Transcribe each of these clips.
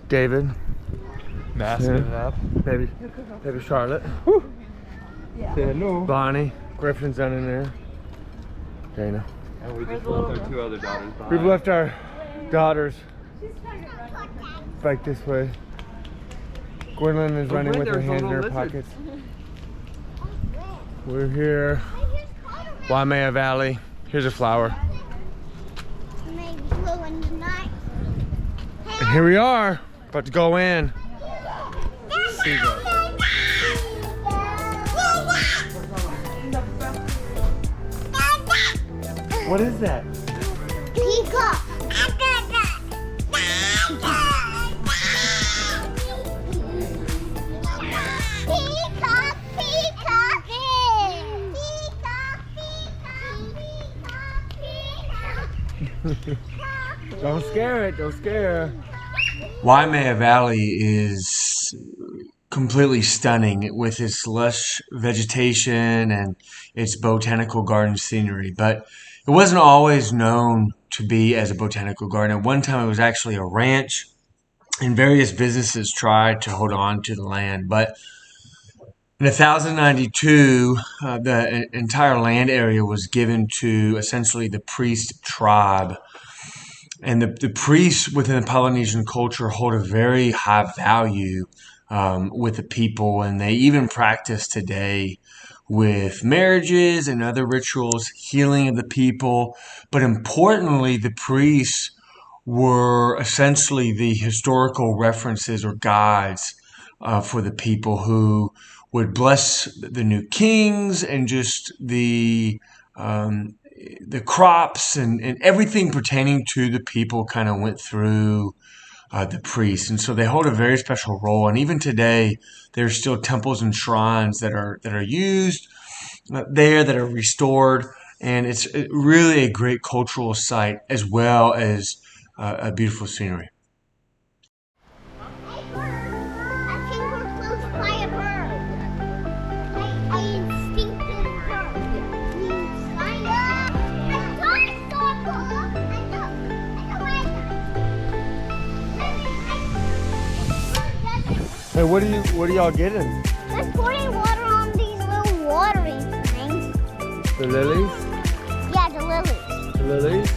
David. Masking it up. Baby Charlotte. Yeah. Say hello. Bonnie. Griffin's down in there. Dana. And we just left our 2 other daughters behind. We've left our daughters back this way. Gwendolyn is running with her hands in her pockets. We're here. Waimea Valley. Here's a flower. And here we are, about to go in. What is that? Peacock. Don't scare it, don't scare her. Waimea Valley is completely stunning with its lush vegetation and its botanical garden scenery, but it wasn't always known to be as a botanical garden. At one time it was actually a ranch, and various businesses tried to hold on to the land, but in 1092, the entire land area was given to essentially the priest tribe. And the priests within the Polynesian culture hold a very high value with the people, and they even practice today with marriages and other rituals, healing of the people. But importantly, the priests were essentially the historical references or guides for the people who would bless the new kings and just the crops and everything pertaining to the people kind of went through the priests. And so they hold a very special role. And even today, there's still temples and shrines that are used there, that are restored. And it's really a great cultural site as well as a beautiful scenery. Hey, what are y'all getting? Just pouring water on these little watering things. The lilies? Yeah, the lilies. The lilies?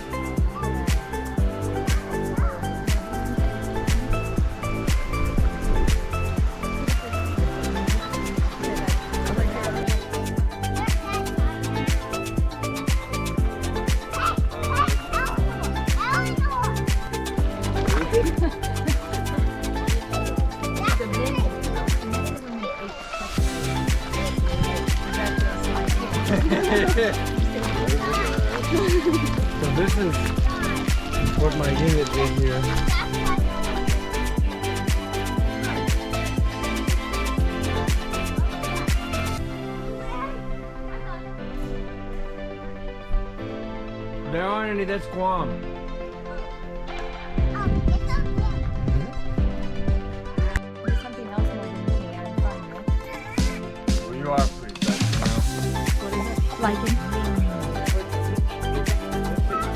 So this is what my unit did here. There aren't any, that's Guam. There's something else more than me. I'm fine. Well, you are pretty special, What is it? Lichen.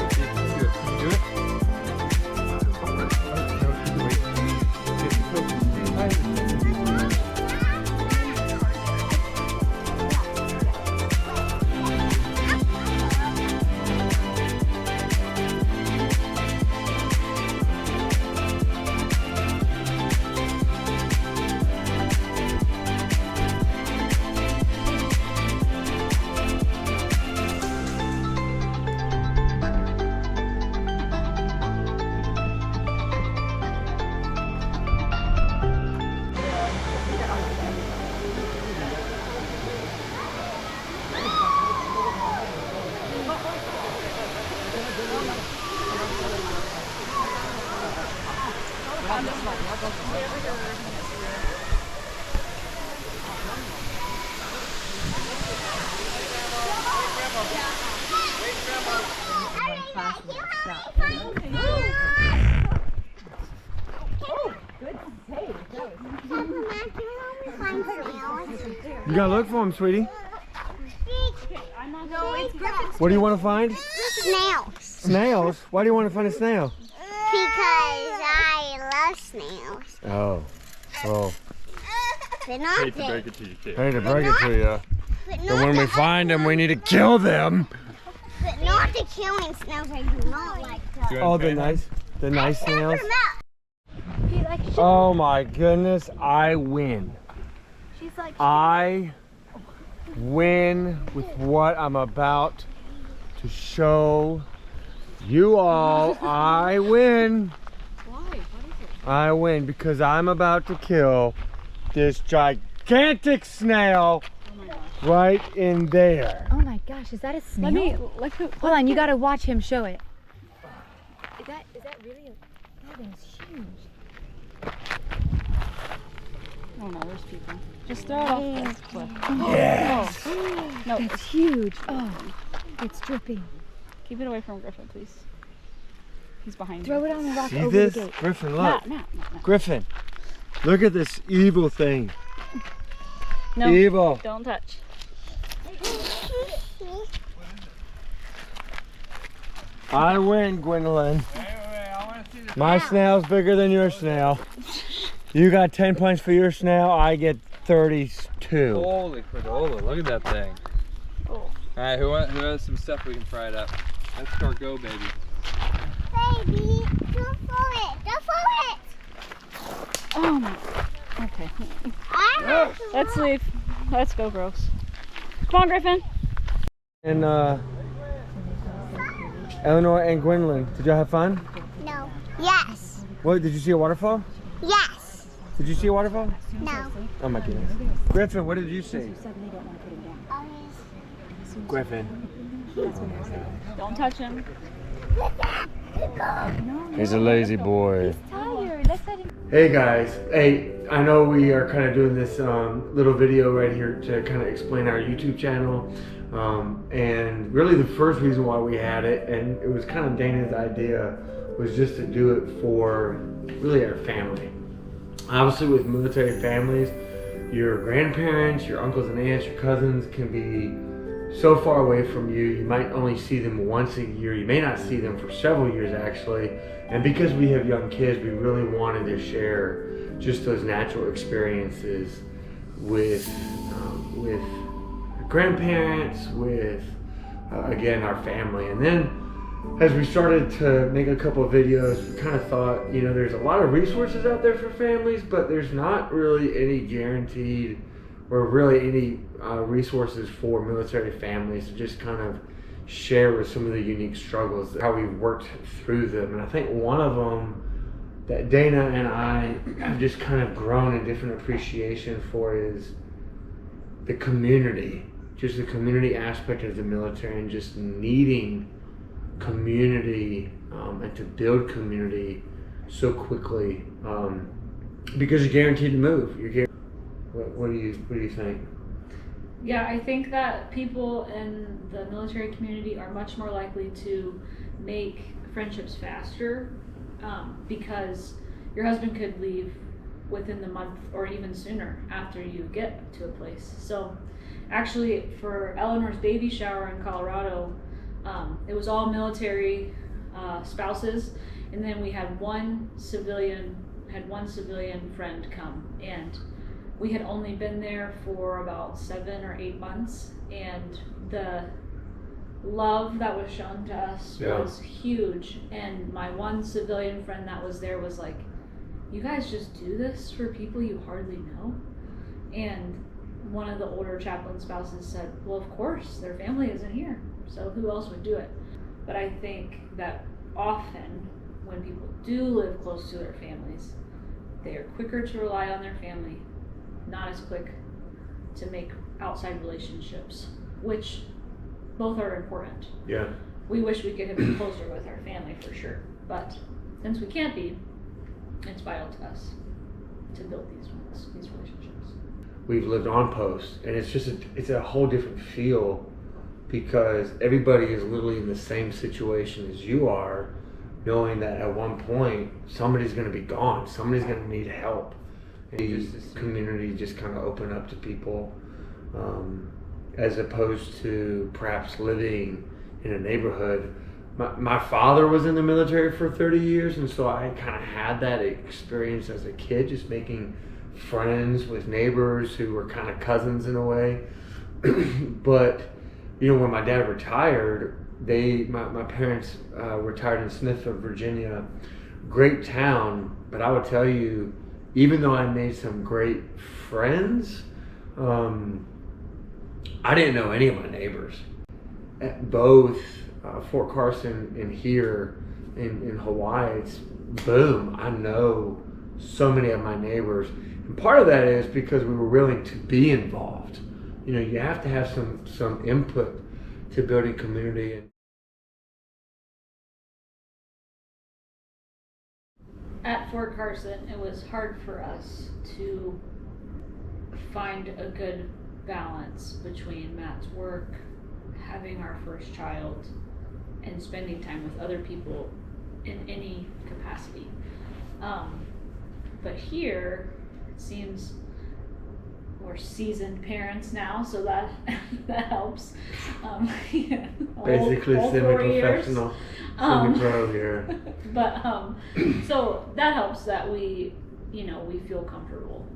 you know. Do it? You gotta look for them, sweetie. No, it's Griffin's. What do you want to find? Snails. Snails? Why do you want to find a snail? Because I love snails. Oh. Well, But not Hate to break it to you, kid. I hate to break it to you. but But not when we the find them, we need to kill them. But not the killing snails. I do not like those. Oh, the nice snails. Never met. He like Oh my goodness, I win. she's like I win with what I'm about to show you all. I win. why? What is it? I win because I'm about to kill this gigantic snail right in there. Oh my gosh, is that a snail? Hold on, you gotta watch him show it. Is that really that thing's huge. Oh no, there's people. Just throw it off this cliff. Yes. No, That's huge. Oh, it's dripping. keep it away from Griffin, please. He's behind Throw you. it on the rock See over this? the gate. Griffin, No, look. no. Griffin, look at this evil thing. No, Evil. don't touch. I win, Gwendolyn. My snail's bigger than your snail. You got 10 points for your snail, I get 32. Holy cradola, look at that thing. Oh. Alright, who has some stuff we can fry it up? Let's start go, baby. Baby, don't fall it. Don't fall it. Oh my. Okay. I have to Let's leave. Let's go, gross. Come on, Griffin. And Eleanor and Gwendolyn, did y'all have fun? No. Yes. What, did you see a waterfall? Yes. Did you see a waterfall? No. Oh my goodness. Griffin, what did you see? Oh, Griffin. Don't touch him. He's a lazy boy. Tired. Let's let him. Hey guys, hey, I know we are kind of doing this little video right here to kind of explain our YouTube channel. And really the first reason why we had it, and it was kind of Dana's idea, was just to do it for really our family. Obviously with military families, your grandparents, your uncles and aunts, your cousins can be so far away from you. You might only see them once a year. You may not see them for several years actually. And because we have young kids, we really wanted to share just those natural experiences with grandparents, with again our family. And then as we started to make a couple of videos, we kind of thought, you know, there's a lot of resources out there for families, but there's not really any guaranteed or really any resources for military families to just kind of share with some of the unique struggles, how we've worked through them. And I think one of them that Dana and I have just kind of grown a different appreciation for is the community, just the community aspect of the military, and just needing community and to build community so quickly because you're guaranteed to move. What do you think? Yeah, I think that people in the military community are much more likely to make friendships faster because your husband could leave within the month or even sooner after you get to a place. So actually for Eleanor's baby shower in Colorado, it was all military spouses, and then we had one civilian friend come, and we had only been there for about 7 or 8 months, and the love that was shown to us was huge. And my one civilian friend that was there was like, you guys just do this for people you hardly know? And one of the older chaplain spouses said, well, of course, their family isn't here, so who else would do it? But I think that often when people do live close to their families, they are quicker to rely on their family, not as quick to make outside relationships, which both are important. Yeah. We wish we could have been closer with our family for sure, but since we can't be, it's vital to us to build these relationships. We've lived on post, and it's a whole different feel because everybody is literally in the same situation as you are, knowing that at one point somebody's going to be gone, somebody's going to need help. And the community just kind of open up to people, as opposed to perhaps living in a neighborhood my father was in the military for 30 years, and so I kind of had that experience as a kid, just making friends with neighbors who were kind of cousins in a way. But, you know, when my dad retired, my parents retired in Smithfield, Virginia. Great town, but I would tell you, even though I made some great friends, I didn't know any of my neighbors. At both Fort Carson and here in Hawaii, it's boom, I know so many of my neighbors. And part of that is because we were willing to be involved. You know, you have to have some input to building community. At Fort Carson, it was hard for us to find a good balance between Matt's work, having our first child, and spending time with other people in any capacity. But here, it seems we're seasoned parents now, so that helps. Yeah, Basically, all 4 years. semi-professional, semi-pro here. But so that helps that we feel comfortable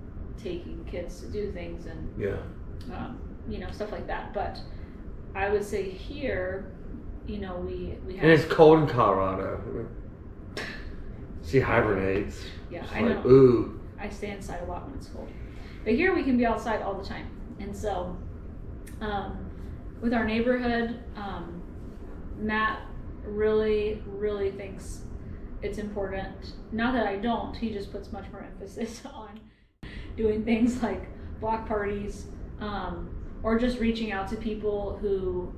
taking kids to do things and stuff like that. But I would say here, we have. And it's cold in Colorado. She hibernates. Yeah, It's I like, know. ooh. I stay inside a lot when it's cold. But here we can be outside all the time. And so with our neighborhood, Matt really, really thinks it's important. Not that I don't, he just puts much more emphasis on doing things like block parties, or just reaching out to people who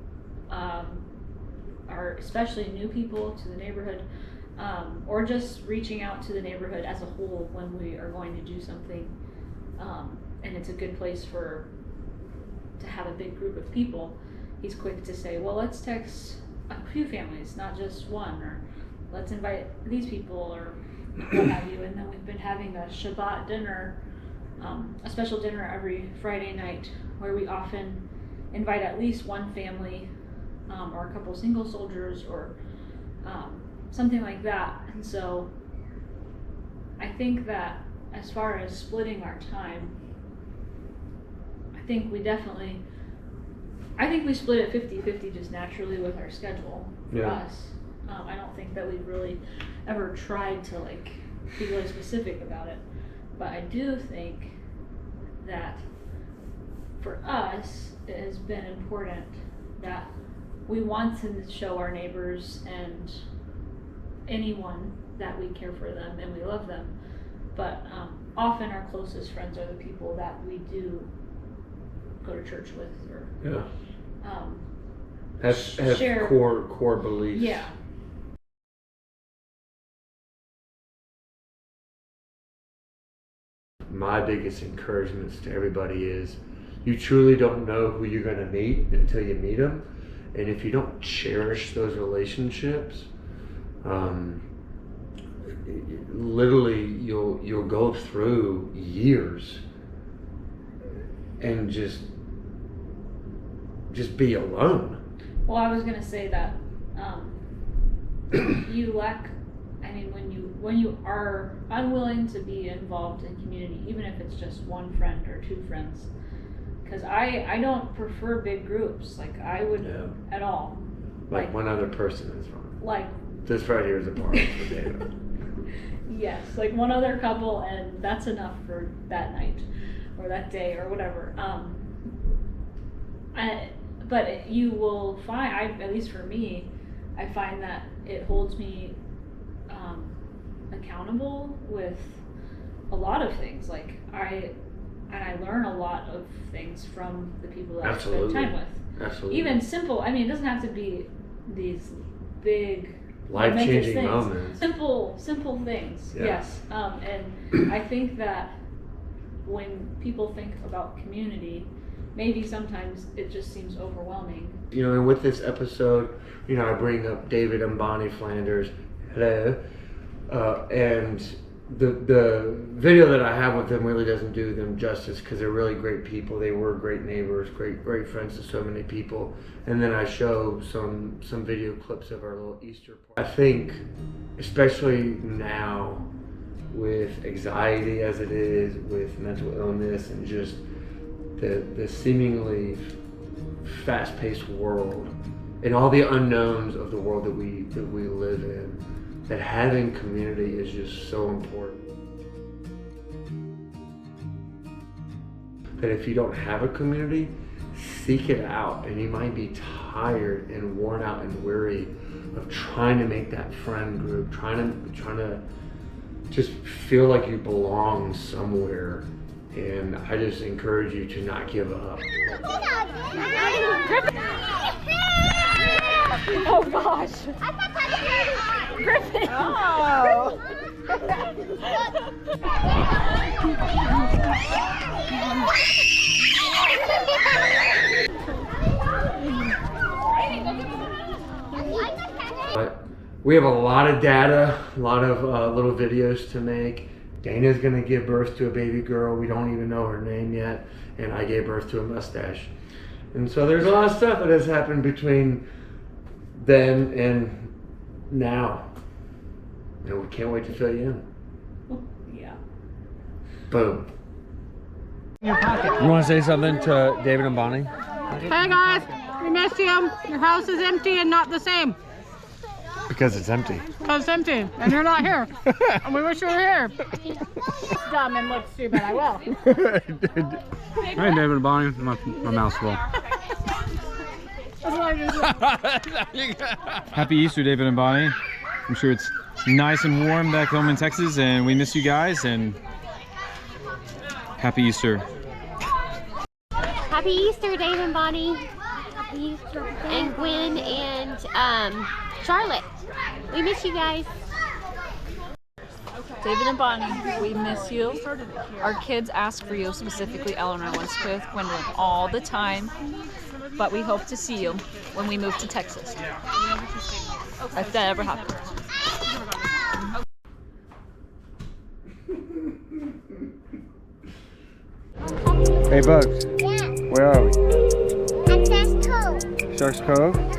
are especially new people to the neighborhood, or just reaching out to the neighborhood as a whole when we are going to do something. And it's a good place to have a big group of people. He's quick to say, well, let's text a few families, not just one, or let's invite these people, or what have you. And then we've been having a Shabbat dinner, a special dinner every Friday night, where we often invite at least one family, or a couple single soldiers, or something like that. And so I think that as far as splitting our time, I think we split it 50-50 just naturally with our schedule for us. I don't think that we've really ever tried to be really specific about it, but I do think that for us it has been important that we want to show our neighbors and anyone that we care for them and we love them, but often our closest friends are the people that we do go to church with, or have share core beliefs. Yeah. My biggest encouragements to everybody is you truly don't know who you're going to meet until you meet them, and if you don't cherish those relationships, literally you'll go through years and just be alone. Well, I was gonna say that you lack. I mean, when you are unwilling to be involved in community, even if it's just one friend or two friends, because I don't prefer big groups. I would at all. Like one other person is fine. Like this right here is a bar for David. Yes, one other couple, and that's enough for that night or that day or whatever. But you will find, at least for me, I find that it holds me accountable with a lot of things. I learn a lot of things from the people that Absolutely. I spend time with. Absolutely. Even simple. I mean, it doesn't have to be these big life-changing things. moments. Simple things. Yeah. Yes. And I think that when people think about community, maybe sometimes it just seems overwhelming. And with this episode, I bring up David and Bonnie Flanders. Hello. And the video that I have with them really doesn't do them justice because they're really great people. They were great neighbors, great friends to so many people. And then I show some video clips of our little Easter party. I think, especially now, with anxiety as it is, with mental illness, and just the seemingly fast-paced world, and all the unknowns of the world that we live in, that having community is just so important. That if you don't have a community, seek it out, and you might be tired and worn out and weary of trying to make that friend group, trying to just feel like you belong somewhere. And I just encourage you to not give up. Oh gosh. Griffin. Oh. But we have a lot of data, a lot of little videos to make. Dana's gonna give birth to a baby girl. We don't even know her name yet. And I gave birth to a mustache. And so there's a lot of stuff that has happened between then and now. And we can't wait to fill you in. Yeah. Boom. You want to say something to David and Bonnie? Hey guys, we miss you. Your house is empty and not the same. Because it's empty. Because it's empty and you're not here. And we wish you were here. It's dumb and looks stupid, I will. Hey David and Bonnie, my mouth's full. Happy Easter, David and Bonnie. I'm sure it's nice and warm back home in Texas, and we miss you guys, and happy Easter. Happy Easter, Dave and Bonnie. Happy Easter. And Gwen and Charlotte. We miss you guys. David and Bonnie, we miss you. Our kids ask for you, specifically Eleanor wants with Gwendolyn all the time, but we hope to see you when we move to Texas. If that ever happens. Hey Bugs, Yeah. where are we? Access Cove. Sharks Cove?